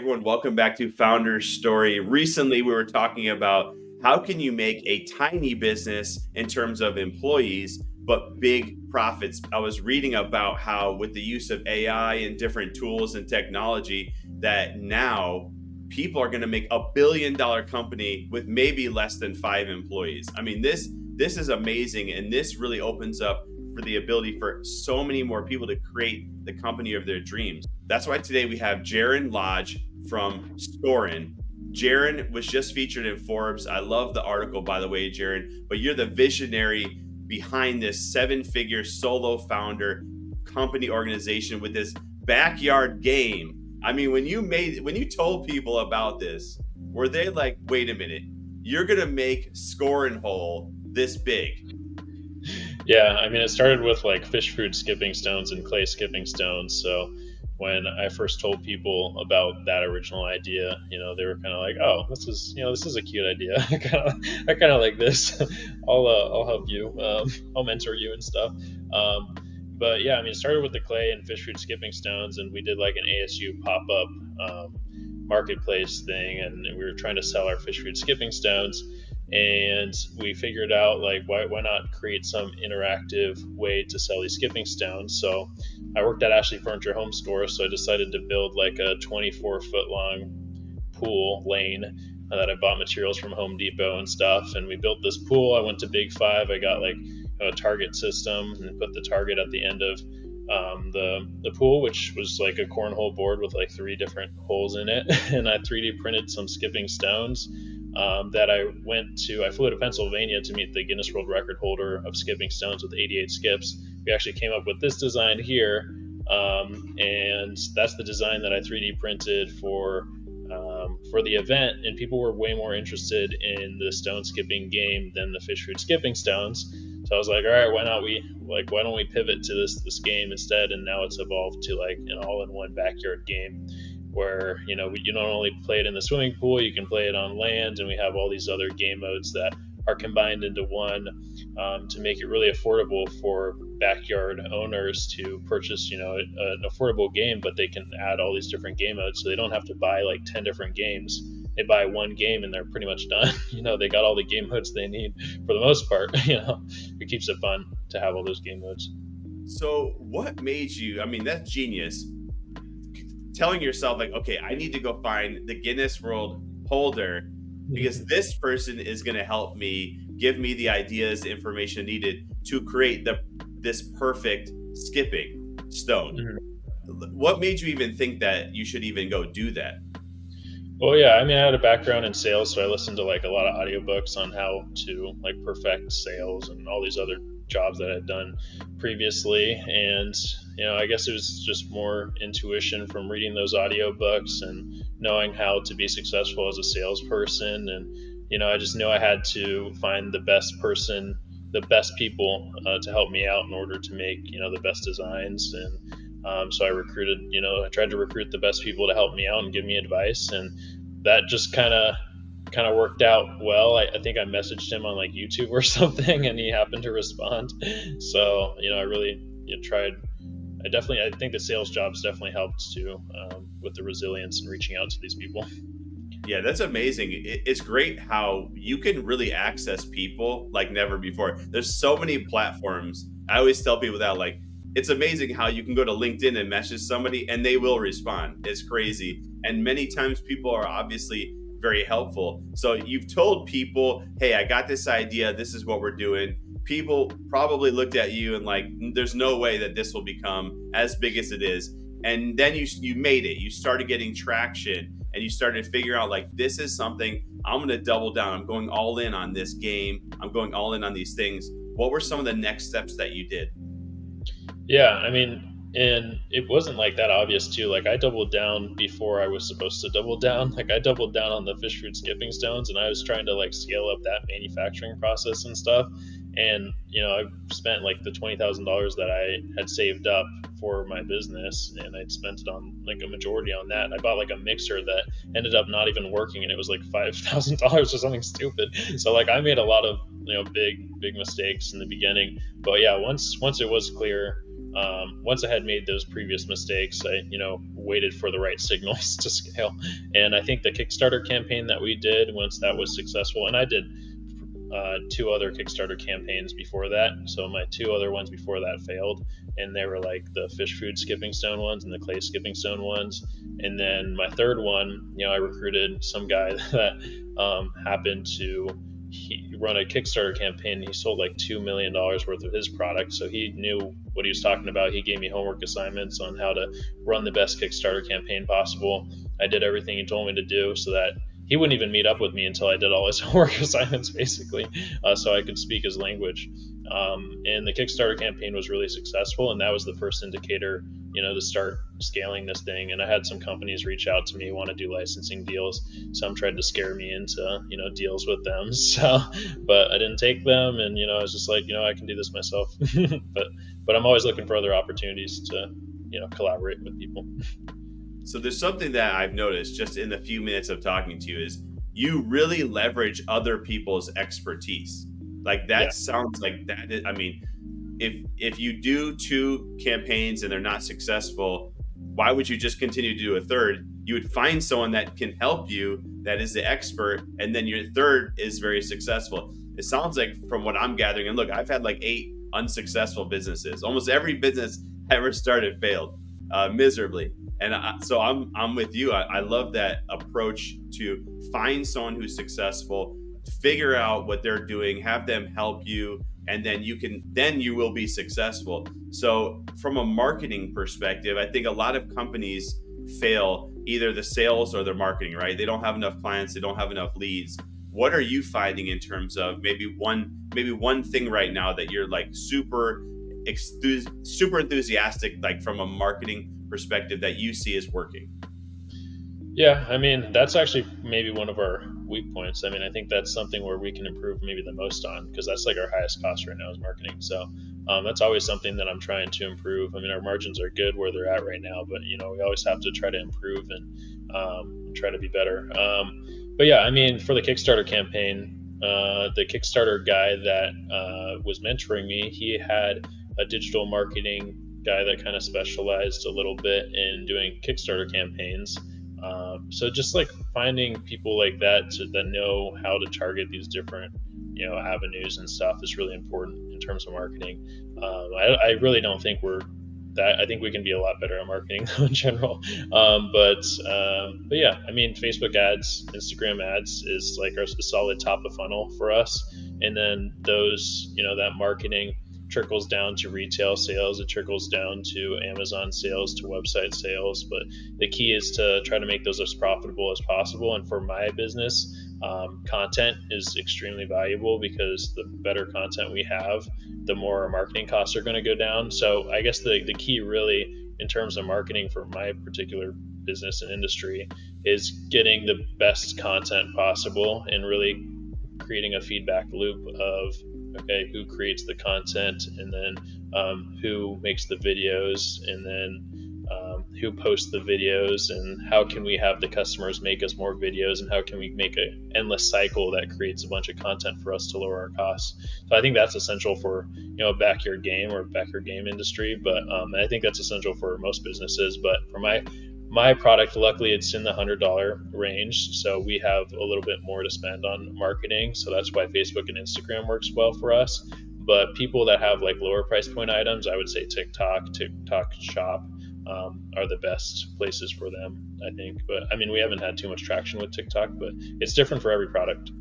everyone. Welcome back to Founder's Story. Recently, we were talking about how can you make a tiny business in terms of employees, but big profits. I was reading about how with the use of AI and different tools and technology, that now people are going to make $1 billion company with maybe less than 5 employees. I mean, this is amazing, and this really opens up for the ability for so many more people to create the company of their dreams. That's why today we have Jaron Lodge from Scorin. Jaron was just featured in Forbes. I love the article, by the way, Jaron, but you're the visionary behind this 7-figure solo founder company organization with this backyard game. I mean, when you told people about this, were they like, wait a minute, you're going to make Scorin Hole this big? Yeah, I mean, it started with like fish food skipping stones and clay skipping stones. So when I first told people about that original idea, they were kind of like, "Oh, this is a cute idea. I kind of like this. I'll help you. I'll mentor you and stuff." But yeah, I mean, it started with the clay and fish food skipping stones, and we did like an ASU pop up marketplace thing, and we were trying to sell our fish food skipping stones. And we figured out like why not create some interactive way to sell these skipping stones. So I worked at Ashley Furniture Home Store, so I decided to build like a 24-foot long pool lane that I bought materials from Home Depot and stuff. And we built this pool. I went to Big Five. I got like a target system and put the target at the end of the pool, which was like a cornhole board with like 3 different holes in it. And I 3D printed some skipping stones that I flew to Pennsylvania to meet the Guinness World Record holder of skipping stones with 88 skips. We actually came up with this design here, and that's the design that I 3D printed for the event, and people were way more interested in the stone skipping game than the fish food skipping stones. So I was like, all right, why don't we pivot to this game instead? And now it's evolved to like an all-in-one backyard game where you don't only play it in the swimming pool, you can play it on land, and we have all these other game modes that are combined into one to make it really affordable for backyard owners to purchase an affordable game, but they can add all these different game modes, so they don't have to buy like 10 different games. They buy one game and they're pretty much done. They got all the game modes they need for the most part. It keeps it fun to have all those game modes. So what made you, I mean, that's genius, telling yourself like, okay, I need to go find the Guinness World holder because this person is going to help me, give me the ideas, the information needed to create this perfect skipping stone. Mm-hmm. What made you even think that you should even go do that? Well, yeah, I mean, I had a background in sales, so I listened to like a lot of audiobooks on how to like perfect sales and all these other jobs that I'd done previously. And I guess it was just more intuition from reading those audiobooks and knowing how to be successful as a salesperson. And I just knew I had to find the best people to help me out in order to make the best designs. And so I tried to recruit the best people to help me out and give me advice, and that just kind of worked out well. I think I messaged him on like YouTube or something, and he happened to respond. So I really tried. I think the sales jobs definitely helped too, with the resilience and reaching out to these people. Yeah, that's amazing. It's great how you can really access people like never before. There's so many platforms. I always tell people that, like, it's amazing how you can go to LinkedIn and message somebody and they will respond. It's crazy. And many times people are obviously very helpful. So you've told people, hey, I got this idea. This is what we're doing. People probably looked at you and like, there's no way that this will become as big as it is. And then you made it. You started getting traction and you started to figure out like, this is something I'm going to double down. I'm going all in on this game. I'm going all in on these things. What were some of the next steps that you did? Yeah, I mean, and it wasn't like that obvious too. Like I doubled down before I was supposed to double down. Like I doubled down on the fish food skipping stones, and I was trying to like scale up that manufacturing process and stuff. And I spent like the $20,000 that I had saved up for my business, and I'd spent it on like a majority on that. And I bought like a mixer that ended up not even working, and it was like $5,000 or something stupid. So like I made a lot of big mistakes in the beginning. But yeah, once it was clear, once I had made those previous mistakes, I waited for the right signals to scale. And I think the Kickstarter campaign that we did, once that was successful, and I did two other Kickstarter campaigns before that. So my two other ones before that failed, and they were like the fish food skipping stone ones and the clay skipping stone ones. And then my third one, I recruited some guy that happened to run a Kickstarter campaign. He sold like $2 million worth of his product, so he knew what he was talking about. He gave me homework assignments on how to run the best Kickstarter campaign possible. I did everything he told me to do, so that he wouldn't even meet up with me until I did all his homework assignments, basically, so I could speak his language. And the Kickstarter campaign was really successful, and that was the first indicator, to start scaling this thing. And I had some companies reach out to me, want to do licensing deals. Some tried to scare me into, deals with them. So, but I didn't take them, and I was just like, I can do this myself. but I'm always looking for other opportunities to, collaborate with people. So there's something that I've noticed just in the few minutes of talking to you is you really leverage other people's expertise. Like that Yeah. sounds like that is, I mean, if you do two campaigns and they're not successful, why would you just continue to do a third? You would find someone that can help you, that is the expert, and then your third is very successful. It sounds like, from what I'm gathering, and look, I've had like 8 unsuccessful businesses. Almost every business I ever started failed miserably. And so I'm with you. I love that approach to find someone who's successful, figure out what they're doing, have them help you, and then you will be successful. So from a marketing perspective, I think a lot of companies fail either the sales or their marketing, right? They don't have enough clients, they don't have enough leads. What are you finding in terms of maybe one thing right now that you're like super enthusiastic, like from a marketing perspective, that you see is working? Yeah, I mean, that's actually maybe one of our weak points. I mean, I think that's something where we can improve maybe the most on, because that's like our highest cost right now is marketing. So that's always something that I'm trying to improve. I mean, our margins are good where they're at right now, but we always have to try to improve and try to be better. But yeah, I mean, for the Kickstarter campaign, the Kickstarter guy that was mentoring me, he had a digital marketing guy that kind of specialized a little bit in doing Kickstarter campaigns. So just like finding people like that that know how to target these different, avenues and stuff is really important in terms of marketing. I really don't think we're that. I think we can be a lot better at marketing in general. But yeah, I mean, Facebook ads, Instagram ads is like a solid top of funnel for us. And then those, that marketing trickles down to retail sales, it trickles down to Amazon sales, to website sales. But the key is to try to make those as profitable as possible. And for my business, content is extremely valuable, because the better content we have, the more our marketing costs are going to go down. So I guess the key really in terms of marketing for my particular business and industry is getting the best content possible and really creating a feedback loop of, okay, who creates the content, and then who makes the videos, and then who posts the videos, and how can we have the customers make us more videos, and how can we make an endless cycle that creates a bunch of content for us to lower our costs. So I think that's essential for a backyard game or backyard game industry, but I think that's essential for most businesses. But for my product, luckily it's in the $100 range, so we have a little bit more to spend on marketing. So that's why Facebook and Instagram works well for us. But people that have like lower price point items, I would say TikTok Shop are the best places for them, I think. But I mean, we haven't had too much traction with TikTok, but it's different for every product.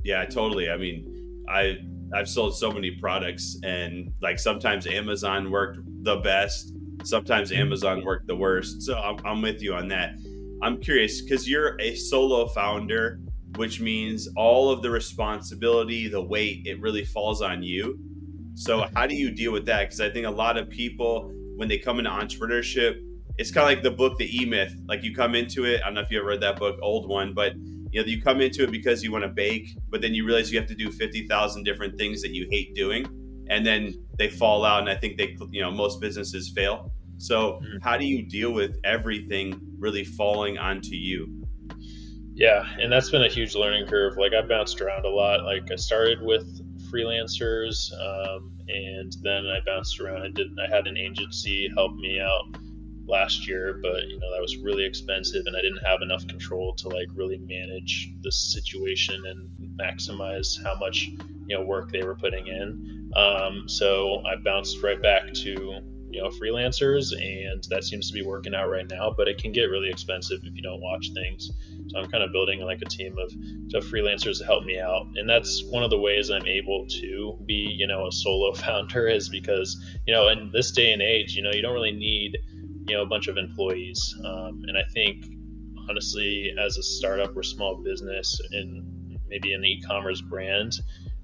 Yeah, totally. I mean, I've sold so many products, and like sometimes Amazon worked the best, sometimes Amazon worked the worst. So I'm with you on that. I'm curious, because you're a solo founder, which means all of the responsibility, the weight, it really falls on you. So how do you deal with that? Because I think a lot of people, when they come into entrepreneurship, it's kind of like the book, The E-Myth. Like you come into it, I don't know if you ever read that book, old one, but you come into it because you want to bake, but then you realize you have to do 50,000 different things that you hate doing, and then they fall out. And I think most businesses fail. So how do you deal with everything really falling onto you? Yeah, and that's been a huge learning curve. Like I bounced around a lot. Like I started with freelancers, and then I bounced around. I had an agency help me out last year, but that was really expensive, and I didn't have enough control to like really manage the situation and maximize how much work they were putting in. So I bounced right back to freelancers, and that seems to be working out right now. But it can get really expensive if you don't watch things. So I'm kind of building like a team of freelancers to help me out, and that's one of the ways I'm able to be a solo founder, is because in this day and age you don't really need a bunch of employees. And I think honestly, as a startup or small business in maybe an e-commerce brand,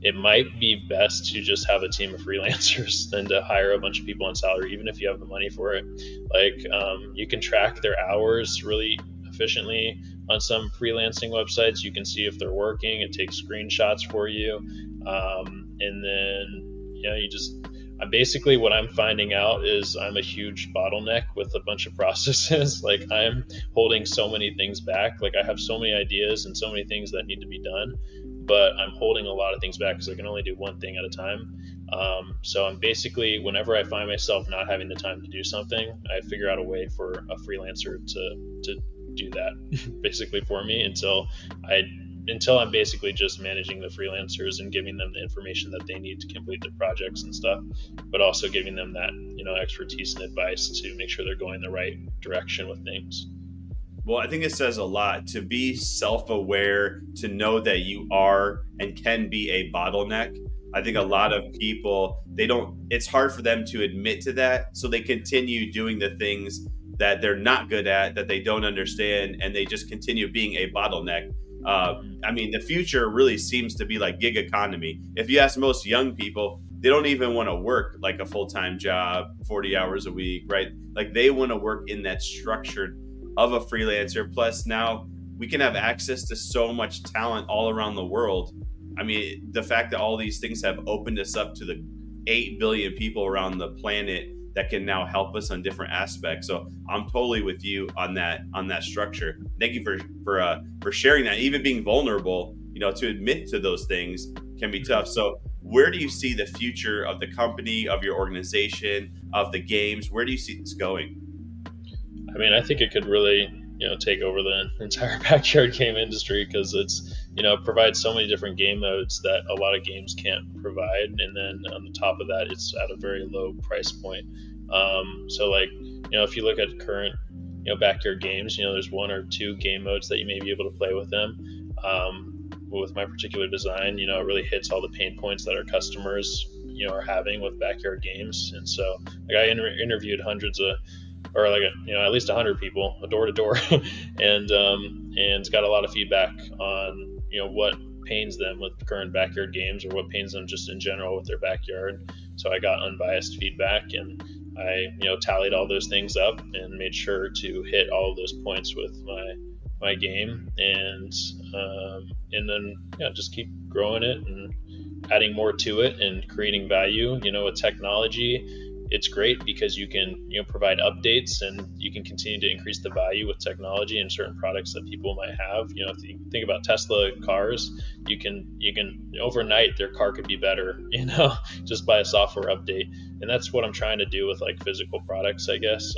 it might be best to just have a team of freelancers than to hire a bunch of people on salary, even if you have the money for it. Like you can track their hours really efficiently on some freelancing websites. You can see if they're working. It takes screenshots for you, and then you just basically what I'm finding out is I'm a huge bottleneck with a bunch of processes. Like I'm holding so many things back. Like I have so many ideas and so many things that need to be done, but I'm holding a lot of things back because I can only do one thing at a time. So I'm basically, whenever I find myself not having the time to do something, I figure out a way for a freelancer to do that basically for me I until I'm basically just managing the freelancers and giving them the information that they need to complete their projects and stuff, but also giving them that expertise and advice to make sure they're going the right direction with things. Well, I think it says a lot to be self aware, to know that you are and can be a bottleneck. I think a lot of people, they don't, it's hard for them to admit to that. So they continue doing the things that they're not good at, that they don't understand, and they just continue being a bottleneck. I mean, the future really seems to be like gig economy. If you ask most young people, they don't even want to work like a full time job, 40 hours a week, right? Like they want to work in that structured of a freelancer. Plus, now we can have access to so much talent all around the world. I mean, the fact that all these things have opened us up to the 8 billion people around the planet that can now help us on different aspects. So I'm totally with you on that structure. Thank you for sharing that. Even being vulnerable, to admit to those things can be tough. So where do you see the future of the company, of your organization, of the games? Where do you see this going? I mean, I think it could really, take over the entire backyard game industry, because it's, provides so many different game modes that a lot of games can't provide. And then on the top of that, it's at a very low price point. So like, if you look at current, backyard games, there's one or two game modes that you may be able to play with them. With my particular design, it really hits all the pain points that our customers, are having with backyard games. And so like I interviewed hundreds of, or like at least 100 people, door to door, and got a lot of feedback on what pains them with current backyard games, or what pains them just in general with their backyard. So I got unbiased feedback, and I tallied all those things up and made sure to hit all of those points with my game, and then just keep growing it and adding more to it and creating value. With technology, it's great because you can provide updates, and you can continue to increase the value with technology and certain products that people might have. If you think about Tesla cars, you can overnight their car could be better, just by a software update. And that's what I'm trying to do with like physical products, I guess.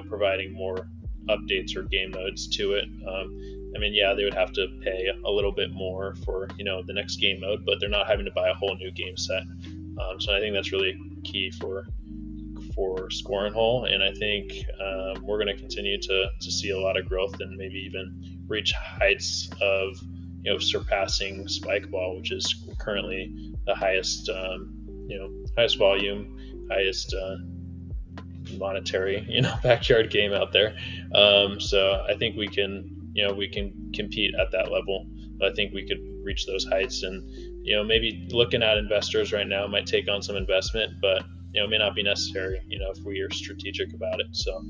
Providing more updates or game modes to it. I mean, yeah, they would have to pay a little bit more for the next game mode, but they're not having to buy a whole new game set. So I think that's really key for Score and Hole, and I think we're going to continue to see a lot of growth, and maybe even reach heights of surpassing Spikeball, which is currently the highest highest volume, highest monetary backyard game out there. So I think we can compete at that level. I think we could reach those heights, and maybe looking at investors right now might take on some investment, but it may not be necessary if we are strategic about it. So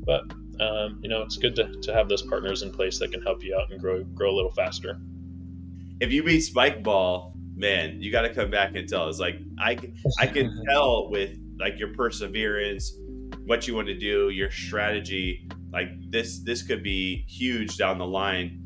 but it's good to have those partners in place that can help you out and grow a little faster. If you beat Spikeball, man, you got to come back and tell us. Like I can tell with like your perseverance, what you want to do, your strategy. Like this could be huge down the line.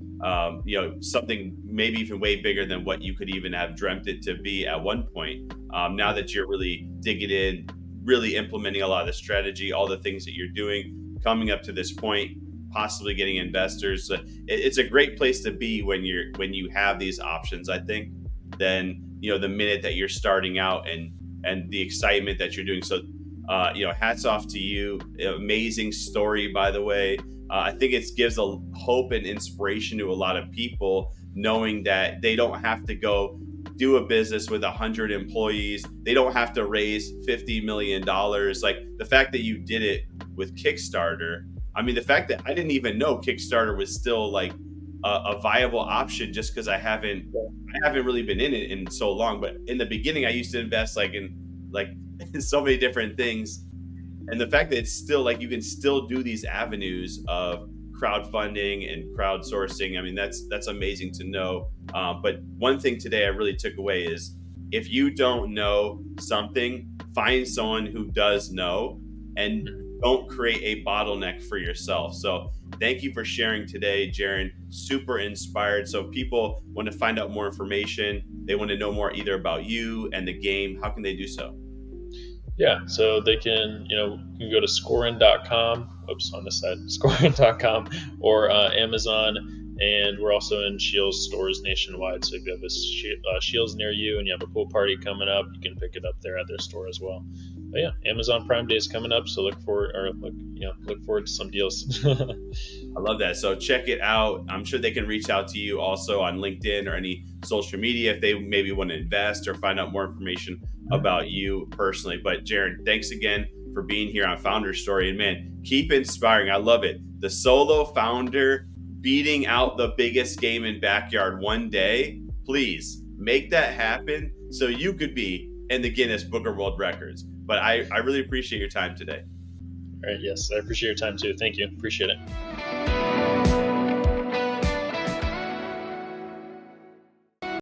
Something maybe even way bigger than what you could even have dreamt it to be at one point. Now that you're really digging in, really implementing a lot of the strategy, all the things that you're doing, coming up to this point, possibly getting investors. So it's a great place to be when you have these options, I think, than the minute that you're starting out and the excitement that you're doing. So hats off to you. Amazing story, by the way. I think it gives a hope and inspiration to a lot of people, knowing that they don't have to go do a business with 100 employees. They don't have to raise $50 million. Like the fact that you did it with Kickstarter. I mean, the fact that I didn't even know Kickstarter was still like a viable option, just because I haven't really been in it in so long. But in the beginning, I used to invest like so many different things, and the fact that it's still like you can still do these avenues of crowdfunding and crowdsourcing. I mean, that's amazing to know. But one thing today I really took away is, if you don't know something, find someone who does know, and don't create a bottleneck for yourself. So thank you for sharing today, Jaron. Super inspired. So if people want to find out more information, they want to know more either about you and the game, how can they do so? Yeah, so they can, you can go to scorin.com, on the side, scorin.com, or Amazon, and we're also in Shields stores nationwide. So if you have a Shields near you and you have a pool party coming up, you can pick it up there at their store as well. But yeah, Amazon Prime Day is coming up, so look forward to some deals. I love that. So check it out. I'm sure they can reach out to you also on LinkedIn or any social media if they maybe want to invest or find out more information about you personally. But Jaron, thanks again for being here on Founder Story. And man, keep inspiring. I love it. The solo founder beating out the biggest game in backyard one day. Please make that happen so you could be in the Guinness Book of World Records. But I really appreciate your time today. All right, yes, I appreciate your time too. Thank you. Appreciate it.